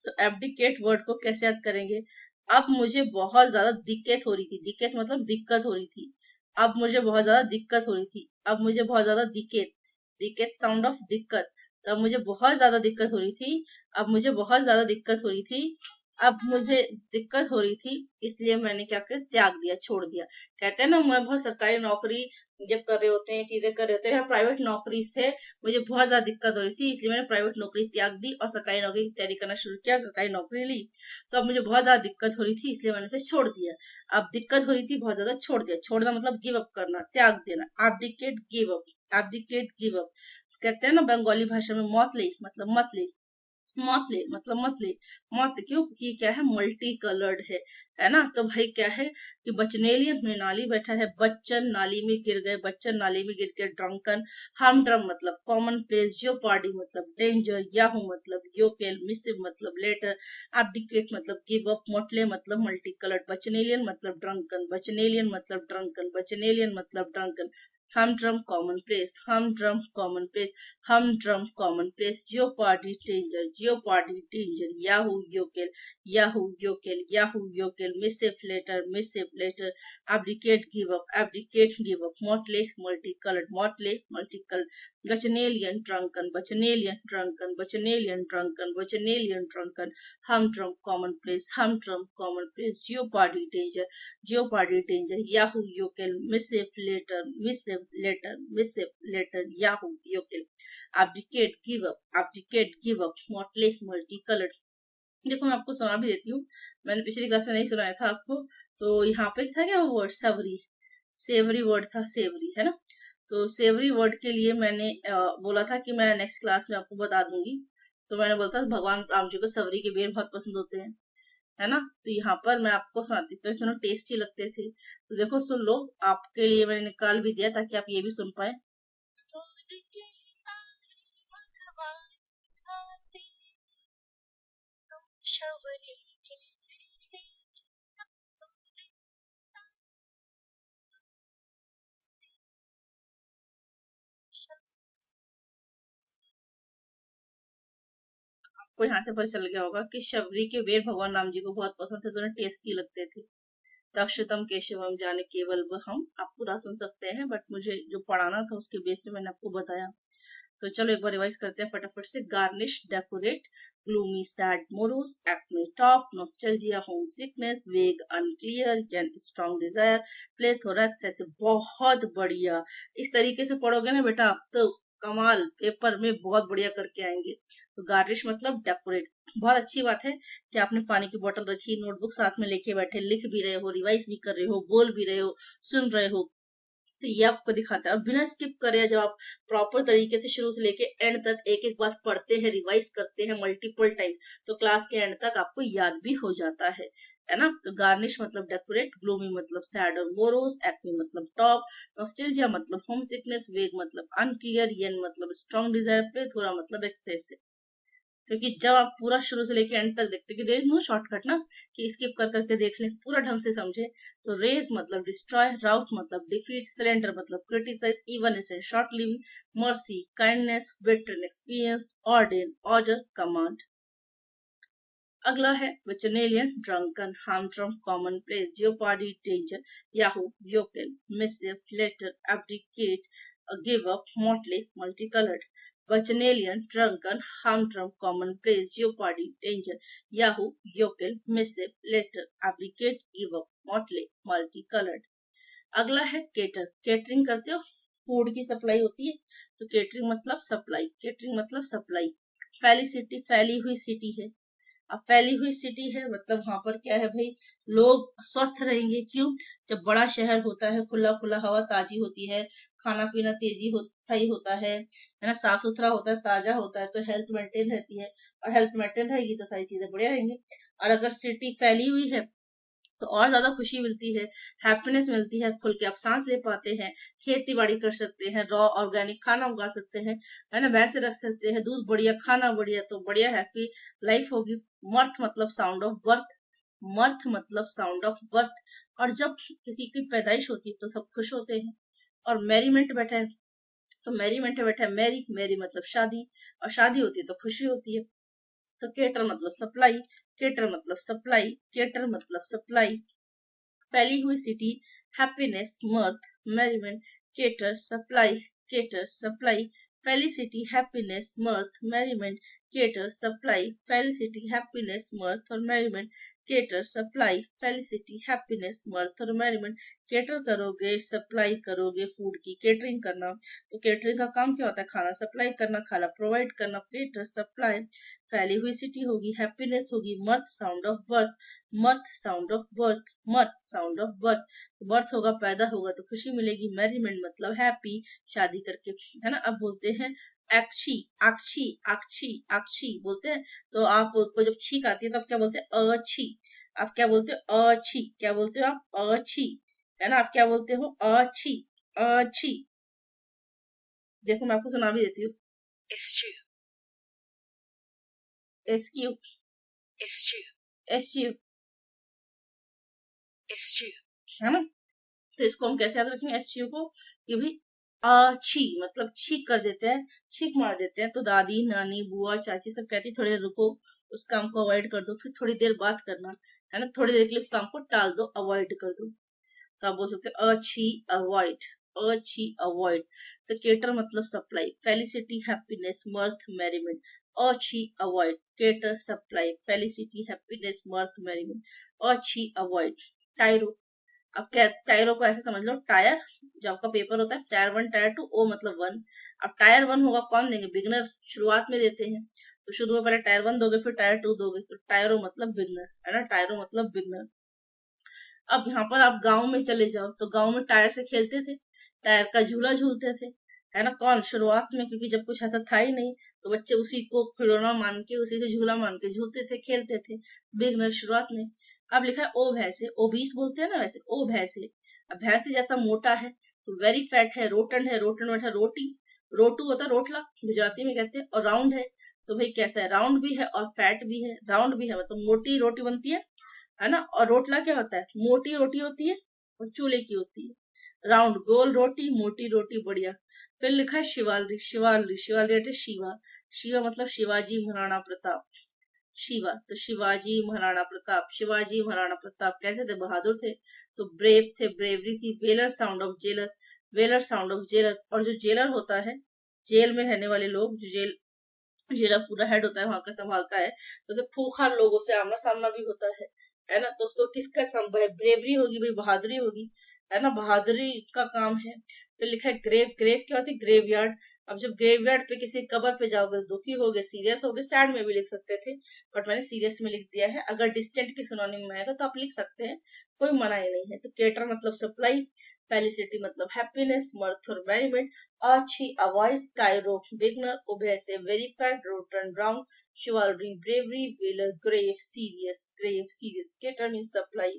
तो एब्डिकेट वर्ड को कैसे याद करेंगे. अब मुझे बहुत ज्यादा दिक्कत हो रही थी, दिक्कत मतलब दिक्कत हो रही थी, अब मुझे बहुत ज्यादा दिक्कत हो रही थी, अब मुझे बहुत ज्यादा दिक्कत, दिक्कत साउंड ऑफ दिक्कत, तब मुझे बहुत ज्यादा दिक्कत हो रही थी, अब मुझे बहुत ज्यादा दिक्कत हो रही थी, अब मुझे दिक्कत हो रही थी, इसलिए मैंने क्या किया, त्याग दिया, छोड़ दिया. कहते हैं ना, मैं बहुत सरकारी नौकरी जब कर रहे होते हैं, चीजें कर रहे होते हैं, प्राइवेट नौकरी से मुझे बहुत ज्यादा दिक्कत हो रही थी, इसलिए मैंने प्राइवेट नौकरी त्याग दी और सरकारी नौकरी की तैयारी करना शुरू किया, सरकारी नौकरी ली. तो अब मुझे बहुत ज्यादा दिक्कत हो रही थी, इसलिए मैंने इसे छोड़ दिया. अब दिक्कत हो रही थी बहुत ज्यादा, छोड़ दिया, छोड़ना मतलब गिव अप करना, त्याग देना. Abdicate give up, abdicate give up. कहते हैं ना बंगाली भाषा में मौत ली मतलब मत ली, मोतले मतलब मतले, मौत क्यों कि क्या है, मल्टी कलर्ड है ना। तो भाई क्या है कि बचनेलियन में नाली बैठा है, बच्चन नाली में गिर गए, बच्चन नाली में गिर के, ड्रंकन, हमड्रम मतलब कॉमन प्लेस, जियोपार्डी मतलब डेंजर, याहू मतलब योकेल, मिसिव मतलब लेटर, एब्डिकेट मतलब गिव अप, मोटले मतलब मल्टी कलर्ड, बचनेलियन मतलब ड्रंकन, बचनेलियन मतलब ड्रंकन, बचनेलियन मतलब drunken, humdrum common place, humdrum common place, humdrum common place, jeopardy danger, jeopardy danger, yahoo yokel, yahoo yokel, yahoo yokel, missive letter, abdicate give up, motley multicolored, bacchanalian drunken, bacchanalian drunken, bacchanalian drunken, bacchanalian drunken, humdrum common place, jeopardy danger, yahoo yokel, missive letter, yahoo yokel, abdicate give up, motley multicolored। देखो मैं आपको सुना भी देती हूँ, मैंने पिछली class में नहीं सुनाया था आपको। तो यहाँ पे था क्या वो वर्ड, सवरी, सेवरी वर्ड था, सेवरी है ना। तो सेवरी वर्ड के लिए मैंने बोला था कि मैं नेक्स्ट क्लास में आपको बता दूंगी। तो मैंने बोला था भगवान राम जी को सवरी के बेर बहुत पसंद होते हैं, है ना। तो यहाँ पर मैं आपको सुनाती हूँ, तो सुनो टेस्टी लगते थे। तो देखो सुन लो, आपके लिए मैंने निकाल भी दिया ताकि आप ये भी सुन पाए। आपको यहाँ से पता चल गया होगा कि शबरी के बेर भगवान राम जी को बहुत पसंद थे, दोनों टेस्टी लगते थे। तक्षतम केशवम जाने केवल हम, आप पूरा सुन सकते हैं, बट मुझे जो पढ़ाना था उसके बेस में मैंने आपको बताया। तो चलो एक बार रिवाइज करते हैं फटाफट से। Garnish, decorate, gloomy, sad, morose, acne, top, nostalgia, home sickness, vague, unclear, यानी स्ट्रॉन्ग डिजायर, प्लेथोरैक्स, ऐसे बहुत बढ़िया। इस तरीके से पढ़ोगे ना बेटा आप तो कमाल, पेपर में बहुत बढ़िया करके आएंगे। तो गार्निश मतलब डेकोरेट, बहुत अच्छी बात है कि आपने पानी की बोतल रखी, नोटबुक साथ में लेके बैठे, लिख भी रहे हो, रिवाइज भी कर रहे हो, बोल भी रहे हो, सुन रहे हो। तो ये आपको दिखाता है। और बिना स्किप करे जब आप प्रॉपर तरीके से शुरू से लेके एंड तक एक एक बात पढ़ते हैं, रिवाइज करते हैं मल्टीपल टाइम्स, तो क्लास के एंड तक आपको याद भी हो जाता है ना। तो गार्निश मतलब डेकोरेट, ग्लूमी मतलब सैड और मोरोस, एक्ने मतलब टॉप, नॉस्टैल्जिया मतलब होम सिकनेस, वेग मतलब अनक्लियर, येन मतलब स्ट्रॉन्ग डिजायर, प्लेथोरा मतलब एक्सेसिव। क्योंकि जब आप पूरा शुरू से लेके एंड तक देखते कि देर इज नो शॉर्टकट ना, कि स्किप कर करके देख लें, पूरा ढंग से समझे। तो रेज मतलब डिस्ट्रॉय, राउट मतलब डिफीट, सिलेंडर मतलब criticise, evanescent short living, mercy kindness, veteran experience, order command. अगला है Bacchanalian, drunken, humdrum, commonplace, jeopardy, danger, yahoo, yokel, missive, letter, abdicate, give up, motley, multicoloured. Bacchanalian, drunken, humdrum, commonplace, jeopardy, danger, yahoo, yokel, missive, letter, abdicate, give up, motley, multicolored। अगला है cater, catering करते हो, food की supply होती है, तो catering मतलब supply, catering मतलब सप्लाई। फैली सिटी, फैली हुई सिटी है। अब फैली हुई सिटी है मतलब वहां पर क्या है भाई, लोग स्वस्थ रहेंगे, क्यों, जब बड़ा शहर होता है, खुला खुला हवा ताजी होती है, खाना पीना तेजी होता ही होता है ना, साफ सुथरा होता है, ताजा होता है, तो हेल्थ मेंटेन रहती है, और हेल्थ मेंटेन रहेगी तो सारी चीजें बढ़िया रहेंगी। और अगर सिटी फैली हुई है तो और ज्यादा खुशी मिलती है, हैप्पीनेस मिलती है, खुल के आप सांस ले पाते हैं, खेती बाड़ी कर सकते हैं, रॉ ऑर्गेनिक खाना उगा सकते हैं, है ना, भैंसे रख सकते हैं, दूध बढ़िया, खाना बढ़िया, तो बढ़िया हैप्पी लाइफ होगी। मर्थ मतलब साउंड ऑफ बर्थ, मर्थ मतलब साउंड ऑफ बर्थ। और जब किसी की पैदाइश होती है तो सब खुश होते हैं। और मैरीमेंट बैठा है, तो मैरीमेंट में बैठा है मैरी, मैरी मतलब शादी, और शादी होती है तो खुशी होती है। तो केटर मतलब सप्लाई, केटर मतलब सप्लाई, केटर मतलब सप्लाई। फैली हुई city, happiness, मर्थ, merriment, cater, supply, cater, supply. फैली city, happiness, मर्थ, merriment, cater, supply, फैली सिटी, हैप्पीनेस, मर्थ और मैरीमेंट, केटर, सप्लाई, फैली सिटी, हैप्पीनेस, मर्थ और मैरीमेंट। केटर करोगे, सप्लाई करोगे, फूड की केटरिंग करना। तो केटरिंग का काम क्या होता है, खाना सप्लाई करना, खाना प्रोवाइड करना। केटर, सप्लाई, फैली हुई सिटी होगी, हैप्पीनेस होगी, mirth sound of birth, mirth sound of birth, mirth sound of birth, birth होगा, पैदा होगा तो खुशी मिलेगी। मैरीमेंट मतलब हैप्पी, शादी करके, है ना। अब बोलते हैं अक्षी, अक्षी, अक्षी, अक्षी बोलते हैं। तो आपको जब छींक आती है तो आप क्या बोलते हैं, अच्छी। आप क्या बोलते हो, अच्छी। क्या बोलते हो आप, अच्छी, है ना। आप क्या बोलते हो, अच्छी, अच्छी। देखो मैं आपको सुना भी देती हूँ, askew, askew, askew, askew, askew, है ना। तो इसको हम कैसे याद रखेंगे, एस्क्यू को, कि भाई अच्छी मतलब छींक कर देते हैं, छींक मार देते हैं। तो दादी, नानी, बुआ, चाची सब कहती थोड़ी देर रुको, उस काम को अवॉइड कर दो, फिर थोड़ी देर बात करना, है ना। थोड़ी देर के लिए उस काम को टाल दो, अवॉइड कर दो। तो आप बोल सकते हैं अच्छी अवॉइड, अच्छी अवॉइड। तो केटर मतलब supply, felicity, happiness, mirth, merriment। अच्छी avoid, cater, supply, felicity, happiness, mirth, merriment। अच्छी अवॉइड। टायरो, अब क्या, टायरों को ऐसे समझ लो, टायर जो आपका पेपर होता है, टायर 1 टायर 2, ओ मतलब 1। अब टायर 1 होगा कौन देंगे, बिगनर शुरुआत में देते हैं। तो शुरू में पहले टायर 1 दोगे, फिर टायर 2 दोगे। तो टायरो मतलब बिगनर, है ना, टायरो मतलब बिगनर। अब यहाँ पर आप गांव में चले जाओ, तो गांव में टायर से खेलते थे, टायर का झूला झूलते थे, है ना। कौन, शुरुआत में, क्योंकि जब कुछ ऐसा था ही नहीं, तो बच्चे उसी को खिलौना मान के, उसी से झूला मान के झूलते थे, खेलते थे, बिगनर शुरुआत में। अब लिखा है ओ भैंसे, ओबीस बोलते हैं ना वैसे, ओ भैंसे। अब भैंसे जैसा मोटा है, तो वेरी फैट है, रोटन है, रोटन बैठा रोटी, रोटू होता है रोटला गुजराती में कहते हैं, और राउंड है। तो भाई कैसा है, राउंड भी है और फैट भी है। राउंड भी है मतलब मोटी रोटी बनती है ना। और रोटला क्या होता है, मोटी रोटी होती है और चूल्हे की होती है। राउंड गोल रोटी, मोटी रोटी, बढ़िया। फिर लिखा है शिवालरी, शिवालरी, शिवालरी शिवा, शिवा मतलब शिवाजी महाराणा प्रताप, शिवा। तो शिवाजी महाराणा प्रताप, शिवाजी महाराणा प्रताप कैसे थे, बहादुर थे। तो ब्रेव थे, ब्रेवरी थी। Valour, sound of jailer, valour, sound of jailer. और जो जेलर होता है, जेल में रहने वाले लोग, जो जेल, जेलर पूरा हेड होता है वहां का, संभालता है, तो उसे खूंखार लोगों से आमना सामना भी होता है ना। तो उसको किसका ब्रेवरी होगी, भाई बहादुरी होगी, है ना, बहादुरी का काम है। फिर लिखा है ग्रेव, ग्रेव क्या होती है, ग्रेवयार्ड। अब जब ग्रेवयार्ड पे किसी कबर पे जाओगे, दुखी होगे, सीरियस होगे, सैड में भी लिख सकते थे, बट मैंने सीरियस में लिख दिया है। अगर डिस्टेंट की सिनोनिम में आएगा तो आप लिख सकते हैं, कोई मना ही नहीं है। तो केटर मतलब सप्लाई, फेलिसिटी मतलब हैप्पीनेस, mirth और merriment। अच्छी अवॉइड, टायरो बिगनर, उभय से very fat, rotten round, chivalry bravery, valor grave, serious, grave serious। Cater means supply,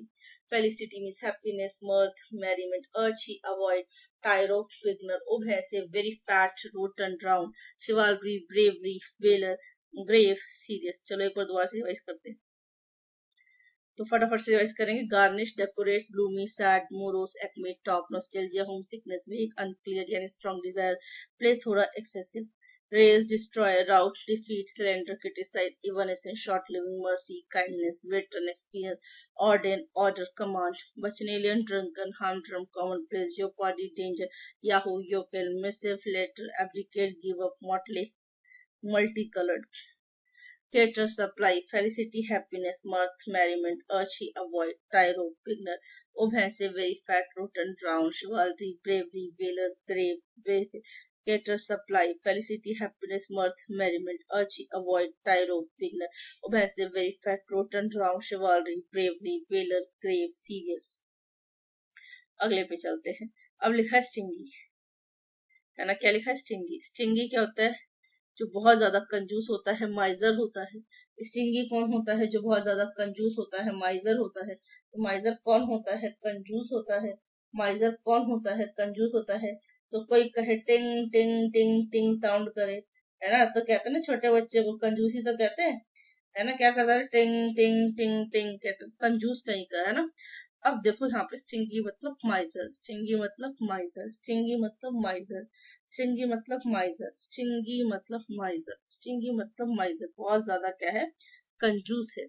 felicity means happiness, mirth merriment। अच्छी अवॉइड, टायरो बिगनर, उभय से very fat, rotten round, chivalry bravery, valor grave serious। चलो एक बार दोबारा से revise करते हैं, तो फटाफट से रिवाइज करेंगे। Garnish, decorate, gloomy, sad, morose, acme, top, nostalgia, home sickness, vague, unclear यानी strong desire, plethora excessive, raise, destroy, rout, defeat, cylinder, criticise, evanescence, short living, mercy, kindness, veteran, experience, ordain, order, command, बचनेलियन, drunken, humdrum, commonplace, jeopardy, danger, yahoo, yokel, missive, letter, abdicate, give up, motley, multi coloured. Cater, supply, felicity, happiness, mirth, merriment, archie, avoid, tyro, beginner, offensive, very fat, rotten, drown, chivalry, bravery, valor, grave, faith. Cater, supply, felicity, happiness, mirth, merriment, archie, avoid, tyro, beginner, offensive, very fat, rotten, drown, chivalry, bravery, valor, grave, serious। अगले पे चलते हैं। अब लिखा है stingy, है ना। क्या लिखा है, स्टिंगी। स्टिंगी क्या होता है, जो बहुत ज्यादा कंजूस होता है, माइजर होता है। स्टिंगी कौन होता है, जो बहुत ज्यादा कंजूस होता है, माइजर होता है। तो माइजर कौन होता है, कंजूस होता है। माइजर कौन होता है, कंजूस होता है। तो कोई कहे टिंग टिंग टिंग टिंग साउंड करे, है ना, तो कहते हैं ना छोटे बच्चे को कंजूसी तो कहते हैं, है ना। क्या करता है, टिंग टिंग टिंग टिंग कहते हैं, कंजूस कहीं का, है ना। अब देखो यहाँ पे स्टिंगी मतलब माइजर, स्टिंगी मतलब माइजर, स्टिंगी मतलब माइजर, स्टिंगी मतलब माइजर, स्टिंगी मतलब माइजर, स्टिंगी मतलब माइजर, बहुत ज्यादा क्या है, कंजूस है।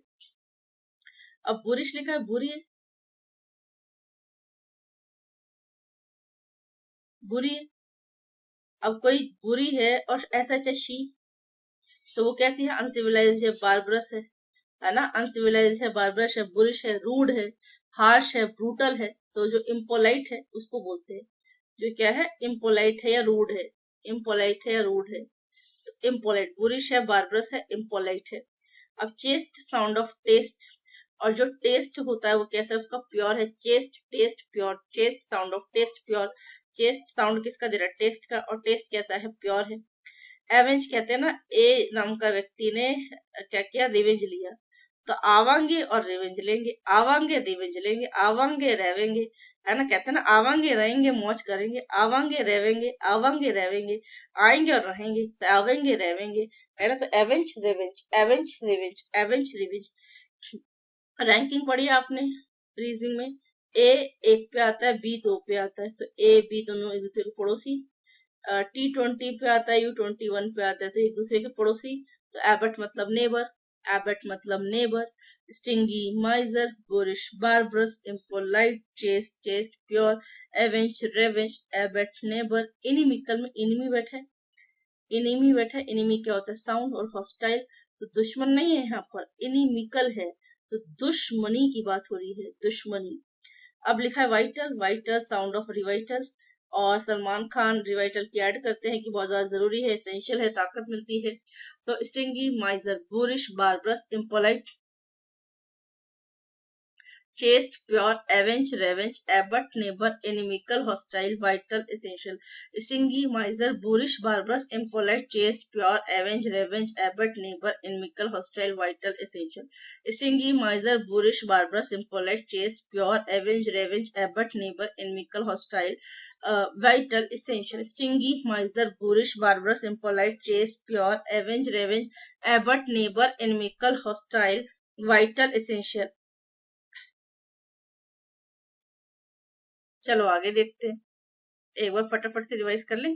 अब बुरिश लिखा है, बुरी है, बुरी है। अब कोई बुरी है और ऐसा शी, तो वो कैसी है, अनसिविलाइज है, बार्बरस है ना, अनसिविलाइज है, बार्बरस है, बुरिश है, रूड है, हार्श है, ब्रूटल है। तो जो इम्पोलाइट है उसको बोलते हैं, जो क्या है, इम्पोलाइट है या रूड है, इम्पोलाइट है या रूड है। इम्पोलाइट, बुरिश है, बार्बरस है, इम्पोलाइट है। अब चेस्ट, साउंड ऑफ टेस्ट, और जो टेस्ट होता है वो कैसा है, उसका प्योर है, chest, test, pure, chest, sound of test, pure. Chest sound किसका दे रहा है, टेस्ट का, और टेस्ट कैसा है, प्योर है। एवेंज कहते हैं ना, ए नाम का व्यक्ति ने क्या किया, रिवेंज लिया। तो आवांगे और रिवेंज लेंगे, आवांगे रिवेंज लेंगे, आवांगे रहेंगे, है ना। कहते हैं ना, आवांगे रहेंगे मौज करेंगे, आवांगे रहेंगे, आवांगे रहेंगे, आएंगे और रहेंगे, आवेंगे रहेंगे, है ना। तो avenge revenge, avenge revenge, avenge revenge. Ranking पढ़ी आपने रीजनिंग में, ए एक पे आता है, बी दो पे आता है, तो ए बी दोनों एक दूसरे के पड़ोसी। T20 पे आता है, U21 पे आता है, तो एक दूसरे के पड़ोसी। तो एबट मतलब नेबर, एबट मतलब neighbour. Stingy miser, boorish barbarous, impolite, chaste chaste, pure, avenge revenge, abut neighbour. Inimical में इनिमी बैठा है, इनिमी बैठा है। इनिमी क्या होता है, साउंड और हॉस्टाइल। तो दुश्मन नहीं है यहाँ पर, इनिमिकल है, तो दुश्मनी की बात हो रही है, दुश्मनी। अब लिखा है vital, vital sound of Revital, और सलमान खान रिवाइटल की ऐड करते हैं कि बहुत ज्यादा जरूरी है, एसेंशियल है, ताकत मिलती है। तो stingy miser, boorish barbarous, impolite, chaste pure, avenge revenge, abut neighbour, inimical hostile, vital essential. Stingy miser, boorish barbarous, impolite, chaste pure, avenge revenge, abut neighbour, inimical hostile, vital essential. Stingy miser, boorish barbarous, impolite, chaste pure, avenge revenge, abut neighbour, inimical hostile, vital essential. Stingy miser, boorish barbarous, impolite, chaste pure, avenge revenge, abut neighbour, inimical hostile, vital essential. चलो आगे देखते हैं, एक बार फटाफट से revise कर लें।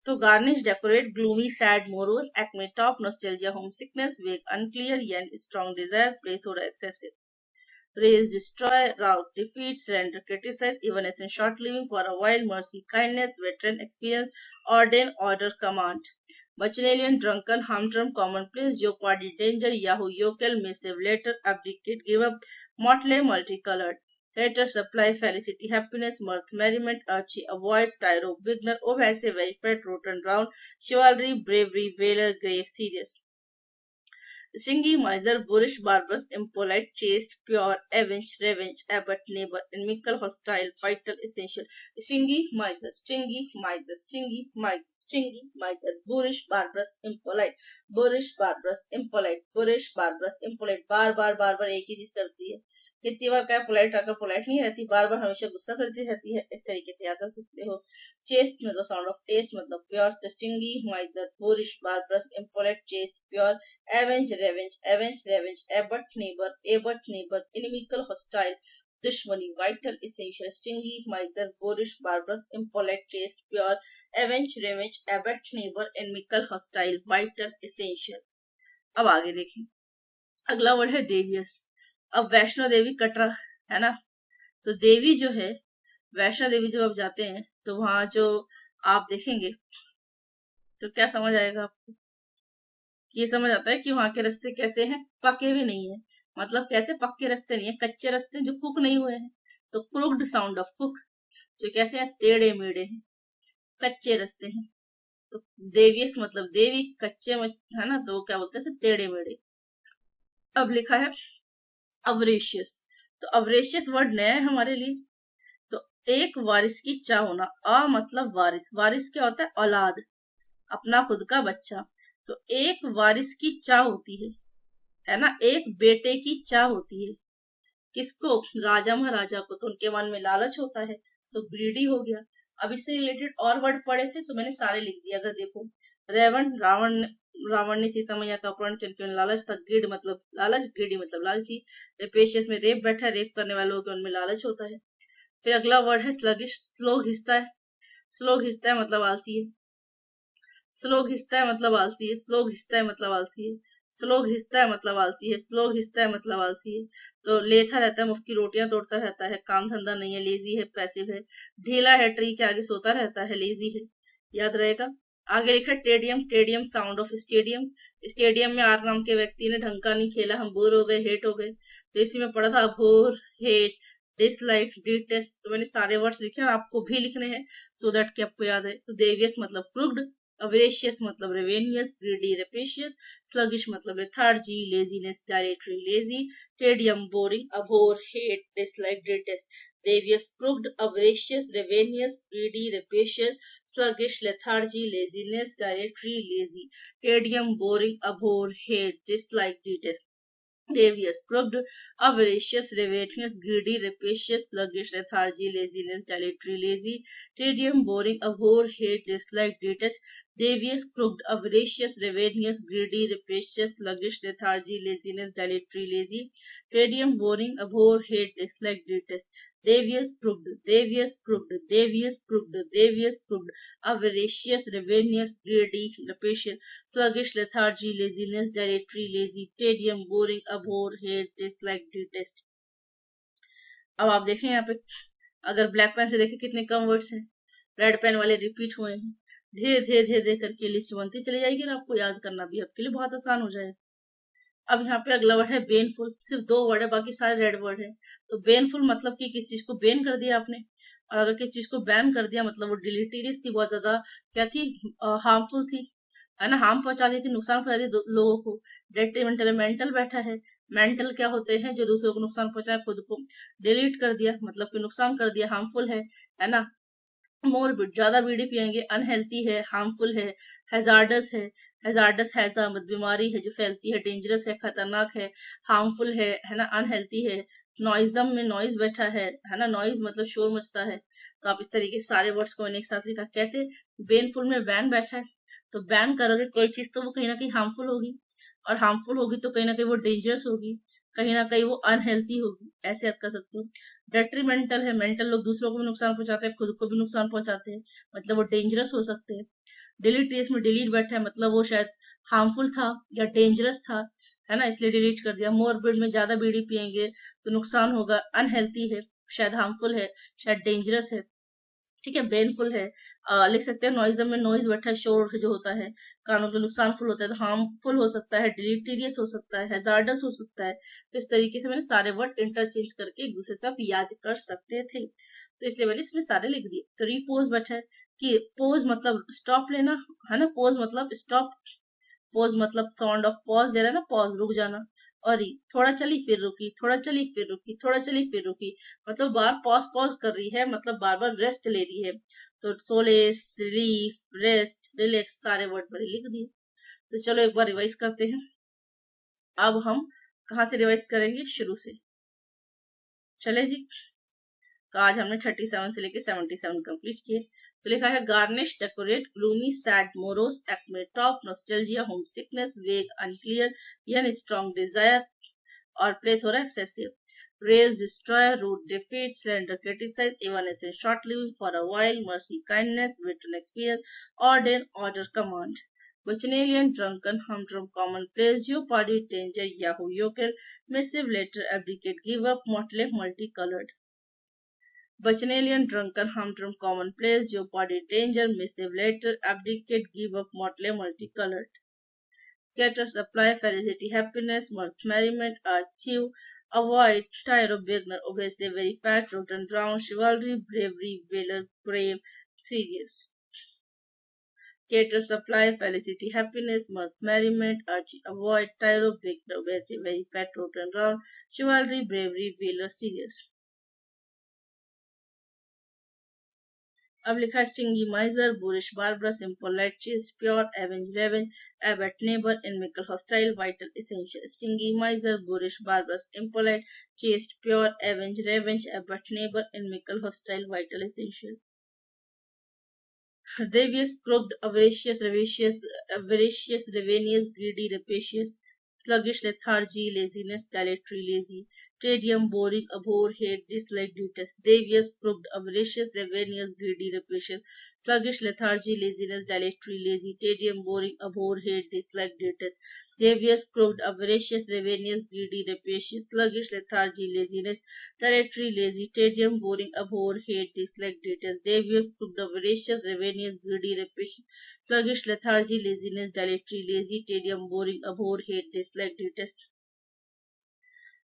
तो garnish, decorate, gloomy, sad, morose, acme, top, nostalgia, home sickness, vague, unclear, yen, strong desire, pray, थोड़ा excessive, raise, destroy, rout, defeat, surrender, criticise, evanescence, short living, for a while, mercy, kindness, veteran, experience, ordain, order, command, बचनेलियन, drunken, humdrum, commonplace, jeopardy, danger, yahoo, yokel, missive, letter, abdicate, give up, motley, multi coloured, Theatre, supply, felicity, happiness, mirth, merriment, archie, avoid, tyro, beginner, obviously, verified, rotten, round, chivalry, bravery, valor, grave, serious. Stingy, miser, boorish, barbarous, impolite, chaste, pure, avenge, revenge, abbot, neighbor, inimical, hostile, vital, essential. Stingy, miser, stingy, miser, stingy, miser, stingy, miser, boorish, barbarous, impolite, boorish, barbarous, impolite, boorish, barbarous, impolite, बार बार बार बार एक ही चीज करती है। कितनी बार क्या polite आकर polite नहीं रहती, बार बार हमेशा गुस्सा करती रहती है। इस तरीके से याद कर सकते हो। चेस्ट मतलब साउंड ऑफ टेस्ट, मतलब pure, stingy, miser, boorish, barbarous, impolite, chaste, pure, avenge revenge, avenge revenge, abut neighbour, inimical, hostile, दुश्मनी, vital, essential. Stingy, miser, boorish, barbarous, impolite, chaste, pure, avenge revenge, abut neighbour, inimical, hostile, vital, essential. अब आगे देखें, अगला word है देवियस। अब वैष्णो देवी कटरा है ना, तो देवी जो है, वैष्णो देवी जब आप जाते हैं तो वहां जो आप देखेंगे तो क्या समझ आएगा आपको, ये समझ आता है कि वहां के रास्ते कैसे हैं, पके हुए नहीं है। मतलब कैसे पक्के रास्ते नहीं है, कच्चे रास्ते जो कुक नहीं हुए हैं। तो क्रुक्ड, साउंड ऑफ कुक, जो कैसे हैं, टेढ़े मेढ़े हैं, कच्चे रास्ते हैं। तो देवियस मतलब देवी, कच्चे है ना, तो क्या बोलते हैं, टेढ़े मेढ़े। अब लिखा है अवरेशियस। तो अवरेशियस वर्ड नया है हमारे लिए। तो एक वारिस की चाह होना, अ मतलब वारिस, वारिस क्या होता है, औलाद, अपना खुद का बच्चा। तो एक वारिस की चाह होती है ना, एक बेटे की चाह होती है। किसको, राजा महाराजा को, तो उनके मन में लालच होता है, तो ग्रीडी हो गया। अब इससे रिलेटेड और वर्ड पढ़े थे तो मैंने सारे लिख दिए। अगर देखो, रेवण, रावण, रावण ने सीता मैया का अपहरण किया, क्यों, लालच था। ग्रीड मतलब लालच, ग्रीडी मतलब लालची। रेपेशियस में रेप बैठा, रेप करने वालों के उनमें लालच होता है। फिर अगला वर्ड है स्लगिश, स्लो घिसता है, स्लो घिसता है मतलब आलसी है, स्लो घिसता है मतलब आलसी है, स्लो घिसता है मतलब आलसी है, स्लो घिसता है मतलब आलसी है, स्लो घिसता है मतलब आलसी है। तो लेथा रहता है, मुफ्त की रोटियां तोड़ता रहता है, काम धंधा नहीं है, लेजी है, पैसिव है, ढीला है, ट्री के आगे सोता रहता है, लेजी है। याद रहेगा। आगे लिखा टेडियम, टेडियम साउंड ऑफ स्टेडियम। स्टेडियम में आर नाम के व्यक्ति ने ढंग का नहीं खेला, हम बोर हो गए, हेट हो गए। तो इसी में पढ़ा था, बोर, हेट, डिसलाइक, डिटेस्ट। तो मैंने सारे वर्ड्स लिखे और आपको भी लिखने हैं, सो दैट कि आपको याद है। तो देवियस मतलब क्रुक्ड, अवेशियस मतलब रेवेनियस, ग्रीडी रेपेशियस, स्लगिश मतलब lethargy, laziness dilatory lazy, tedium boring abhor hate dislike detest, devious crooked, avaricious, ravenous, greedy, rapacious, sluggish, lethargy, laziness, dilatory, lazy, tedium, boring, abhor, hate, dislike, detest. Devious, crooked, avaricious, ravenous, greedy, rapacious, sluggish, lethargy, laziness, dilatory, lazy, tedium, boring, abhor, hate, dislike, detest. Devious, crooked, avaricious, ravenous, greedy, rapacious, sluggish, lethargy, laziness, dilatory, lazy, tedium, boring, abhor, hate, dislike, detest. Devious, crooked, devious, crooked, devious, crooked, devious, crooked, avaricious, ravenous, greedy, rapacious, sluggish, lethargy, laziness, dilatory, lazy, tedium, boring, abhor, hate, dislike, detest. अब आप देखें यहाँ पे, अगर black pen से देखें कितने कम words हैं, रेड पेन वाले रिपीट हुए हैं, धीरे धीरे धीरे धीरे करके लिस्ट बनती चली जाएगी और आपको याद करना भी आपके लिए बहुत आसान हो जाएगा। अब यहाँ पे अगला वर्ड है बेनफुल, सिर्फ 2 वर्ड है, बाकी सारे रेड वर्ड है। तो बेनफुल मतलब कि किसी चीज को बैन कर दिया आपने, और अगर किसी चीज को बैन कर दिया मतलब वो डिलीटीरियस थी, बहुत ज्यादा क्या थी, हार्मफुल थी, है ना, हार्म पहुंचाती थी, नुकसान पहुंचाती थी लोगों को। डेट्रीमेंटल, मेंटल बैठा है, मेंटल क्या होते हैं, जो दूसरों को नुकसान पहुंचाए, खुद को डिलीट कर दिया मतलब कि नुकसान कर दिया, हार्मफुल है ना। मोरबिड, ज्यादा बीड़ी पियेंगे, अनहेल्थी है, हार्मफुल है, हैजार्डस हैजा मतलब बीमारी है जो फैलती है, डेंजरस है, खतरनाक है, हार्मफुल है ना, अनहेल्थी है। नॉइजम में नॉइज बैठा है ना, नॉइज मतलब शोर मचता है। तो आप इस तरीके से सारे वर्ड्स को एक साथ लिखा, कैसे, बेनफुल में बैन बैठा है, तो बैन करोगे कोई चीज तो वो कहीं ना कहीं हार्मफुल होगी, और हार्मफुल होगी तो कहीं ना कहीं वो डेंजरस होगी, कहीं ना कहीं वो अनहेल्थी होगी, ऐसे आप कर सकते हो। डेट्रीमेंटल है, मेंटल लोग दूसरों को भी नुकसान पहुंचाते हैं, खुद को भी नुकसान पहुंचाते हैं, मतलब वो डेंजरस हो सकते हैं। डिलीटियस में डिलीट बैठा है, मतलब वो शायद हार्मफुल था या डेंजरस था, है ना, इसलिए डिलीट कर दिया। मोरबिड में ज्यादा बीड़ी पियेंगे तो नुकसान होगा, अनहेल्थी है, शायद हार्मफुल है, शायद डेंजरस है, ठीक है। बेनफुल है, लिख सकते हैं। नॉइजम में नॉइज बैठा है, शोर जो होता है, कानों के नुकसानफुल होता है, तो हार्मफुल हो सकता है, डिलीटीरियस हो सकता है, हैजार्डस हो सकता है। तो इस तरीके से मैंने सारे वर्ड इंटरचेंज करके एक दूसरे से आप याद कर सकते थे, तो इसलिए मैंने इसमें सारे लिख दिए। तो रिपोज बैठा है कि पोज मतलब स्टॉप लेना, है ना, पोज मतलब स्टॉप, पोज मतलब साउंड ऑफ पॉज दे रहा है ना, पॉज रुक जाना। और थोड़ा चली फिर रुकी, थोड़ा चली फिर रुकी, थोड़ा चली फिर रुकी, मतलब बार पॉज पॉज कर रही है, मतलब बार बार रेस्ट ले रही है। तो सोलेस, रिलीफ, रेस्ट, रिलैक्स सारे वर्ड मैंने लिख दिए। तो चलो एक बार रिवाइज करते हैं। अब हम कहाँ से रिवाइज करेंगे, शुरू से, चले जी। तो आज हमने 37 से लेके 77 कंप्लीट किए। तो लिखा है garnish, decorate, gloomy, sad, morose, acme, top, nostalgia, home sickness, vague, unclear, yen, strong desire, और प्लेस हो रहा है excessive. Raise, destroy, rout, defeat, slander, criticise, evanescent, short living, for a while, mercy, kindness, written experience, ordain, order, command. Bacchanalian, drunken, humdrum, commonplace, jeopardy, danger, yahoo, yokel, missive, letter, abdicate, give up, motley, multicolored. Bacchanalian, drunken, humdrum, commonplace, jeopardy, danger, missive, letter, abdicate, give up, motley, multicolored. Scatter, supply, felicity, happiness, mirth, merriment, achieve, avoid, tire of beginner, obey, say, very fat, rotten, drown, chivalry, bravery, valor, brave, serious. Cater, supply, felicity, happiness, mirth, merriment, achieve, avoid, tire of beginner, obey, say, very fat, rotten, drown, chivalry, bravery, valor, serious. अब लिखा है stingy miser, boorish barbarous, impolite, chaste, pure, avenge revenge, abut neighbour, inimical, hostile, vital, essential. Stingy miser, boorish barbarous, impolite, chaste, pure, avenge revenge, abut neighbour, inimical, hostile, vital, essential. Devious, crooked, avaricious, ravenous, greedy, rapacious, sluggish, lethargy, laziness, dilatory, lazy, tedium, boring, abhor, hate, dislike, detest. Devious, crooked, avaricious, ravenous, greedy, rapacious, sluggish, lethargy, laziness, dilatory, lazy, tedium, boring, abhor, hate, dislike, detest. Devious, crooked, avaricious, ravenous, greedy, rapacious, sluggish, lethargy, laziness, dilatory, lazy, tedium, boring, abhor, hate, dislike, detest. Devious, crooked, avaricious, ravenous, greedy, rapacious, sluggish, lethargy, laziness, dilatory, lazy, tedium, boring, abhor, hate, dislike, detest.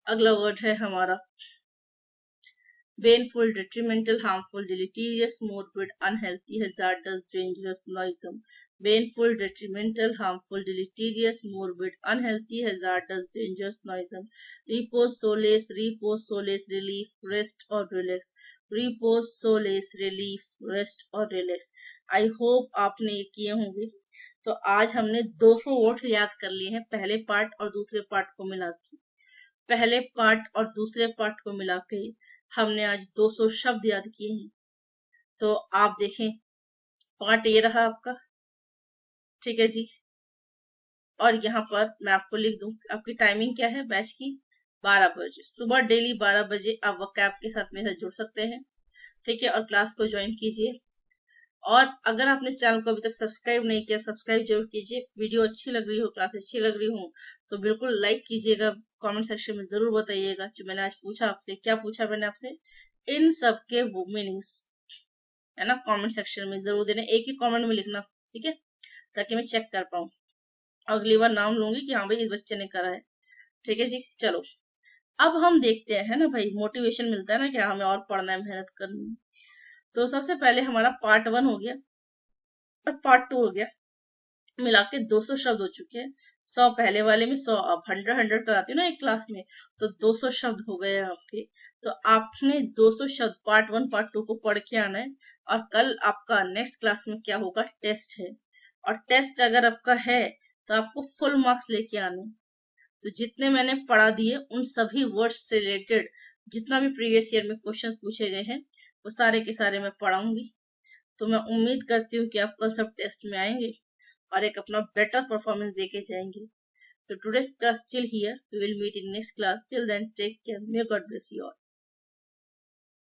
अगला word है हमारा baneful, detrimental, harmful, deleterious, morbid, unhealthy, hazardous, dangerous, noisome. baneful, detrimental, harmful, deleterious, morbid, unhealthy, hazardous, dangerous, noisome. Repose, solace, relief, rest or relax. Repose, solace, relief, rest or relax. I hope आपने ये किए होंगे। तो आज हमने 200 word याद कर लिए हैं पहले पार्ट और दूसरे पार्ट को मिला के। पहले पार्ट और दूसरे पार्ट को मिला के हमने आज 200 शब्द याद किए हैं। तो आप देखें, पार्ट ये रहा आपका, ठीक है जी। और यहाँ पर मैं आपको लिख दूं, आपकी टाइमिंग क्या है बैच की, 12 बजे सुबह, डेली 12 बजे आप वकैब के साथ मेरे साथ जुड़ सकते हैं, ठीक है। और क्लास को ज्वाइन कीजिए। और अगर आपने चैनल को अभी तक सब्सक्राइब नहीं किया, सब्सक्राइब जरूर कीजिए। वीडियो अच्छी लग रही हो, क्लास अच्छी लग रही हो तो बिल्कुल लाइक कीजिएगा। कमेंट सेक्शन में जरूर बताइएगा जो मैंने आज पूछा आपसे। क्या पूछा मैंने आपसे, इन सब के मीनिंग्स, है ना। कमेंट सेक्शन में जरूर देना, एक ही कमेंट में लिखना, ठीक है, ताकि मैं चेक कर पाऊँ। अगली बार नाम लूंगी कि हाँ भाई इस बच्चे ने करा है, ठीक है जी। चलो अब हम देखते हैं, है ना भाई, मोटिवेशन मिलता है ना, क्या हमें और पढ़ना है, मेहनत करनी है। तो सबसे पहले हमारा पार्ट 1 हो गया और पार्ट 2 हो गया, मिला के 200 शब्द हो चुके हैं। 100 पहले वाले में, 100 अब 100 कराती हूँ ना एक क्लास में, तो 200 शब्द हो गए आपके। तो आपने 200 शब्द पार्ट 1 पार्ट 2 को पढ़ के आना है। और कल आपका नेक्स्ट क्लास में क्या होगा, टेस्ट है। और टेस्ट अगर आपका है तो आपको फुल मार्क्स लेके आने। तो जितने मैंने पढ़ा दिए उन सभी वर्ड्स से रिलेटेड जितना भी प्रीवियस ईयर में क्वेश्चंस पूछे गए हैं वो सारे के सारे मैं पढ़ाऊंगी। तो मैं उम्मीद करती हूँ कि आप कल सब टेस्ट में आएंगे और एक अपना बेटर परफॉर्मेंस देके जाएंगे। So today's class till here. We will meet in next class. Till then, take care. May God bless you all.